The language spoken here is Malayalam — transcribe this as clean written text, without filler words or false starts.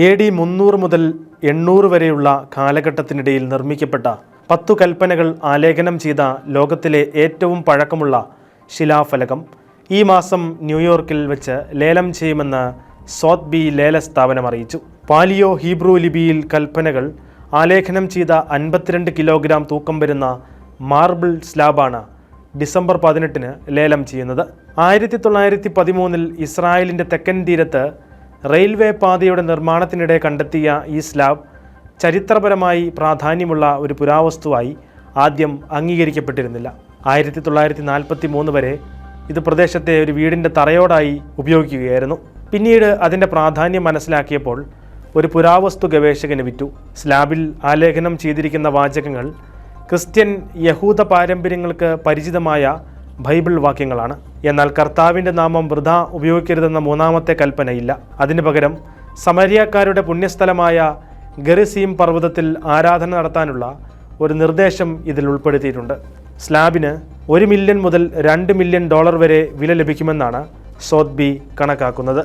AD 300 മുതൽ 800 വരെയുള്ള കാലഘട്ടത്തിനിടയിൽ നിർമ്മിക്കപ്പെട്ട 10 കൽപ്പനകൾ ആലേഖനം ചെയ്ത ലോകത്തിലെ ഏറ്റവും പഴക്കമുള്ള ശിലാഫലകം ഈ മാസം ന്യൂയോർക്കിൽ വെച്ച് ലേലം ചെയ്യുമെന്ന് സോത്ബി ലേല സ്ഥാപനം അറിയിച്ചു. പാലിയോ ഹീബ്രു ലിപിയിൽ കൽപ്പനകൾ ആലേഖനം ചെയ്ത 52 കിലോഗ്രാം തൂക്കം വരുന്ന മാർബിൾ സ്ലാബാണ് ഡിസംബർ 18-ന് ലേലം ചെയ്യുന്നത്. 1913-ൽ ഇസ്രായേലിൻ്റെ തെക്കൻ തീരത്ത് റെയിൽവേ പാതയുടെ നിർമ്മാണത്തിനിടെ കണ്ടെത്തിയ ഈ സ്ലാബ് ചരിത്രപരമായി പ്രാധാന്യമുള്ള ഒരു പുരാവസ്തുവായി ആദ്യം അംഗീകരിക്കപ്പെട്ടിരുന്നില്ല. 1943 വരെ ഇത് പ്രദേശത്തെ ഒരു വീടിൻ്റെ തറയോടായി ഉപയോഗിക്കുകയായിരുന്നു. പിന്നീട് അതിൻ്റെ പ്രാധാന്യം മനസ്സിലാക്കിയപ്പോൾ ഒരു പുരാവസ്തു ഗവേഷകന് വിറ്റു. സ്ലാബിൽ ആലേഖനം ചെയ്തിരിക്കുന്ന വാചകങ്ങൾ ക്രിസ്ത്യൻ യഹൂദ പാരമ്പര്യങ്ങൾക്ക് പരിചിതമായ ബൈബിൾ വാക്യങ്ങളാണ്. എന്നാൽ കർത്താവിൻ്റെ നാമം വൃഥാ ഉപയോഗിക്കരുതെന്ന മൂന്നാമത്തെ കൽപ്പനയില്ല. അതിനു പകരം സമരിയക്കാരുടെ പുണ്യസ്ഥലമായ ഗെറിസീം പർവ്വതത്തിൽ ആരാധന നടത്താനുള്ള ഒരു നിർദ്ദേശം ഇതിൽ ഉൾപ്പെടുത്തിയിട്ടുണ്ട്. സ്ലാബിന് $1 മില്യൺ മുതൽ $2 മില്യൺ വരെ വില ലഭിക്കുമെന്നാണ് സോത്ബി കണക്കാക്കുന്നത്.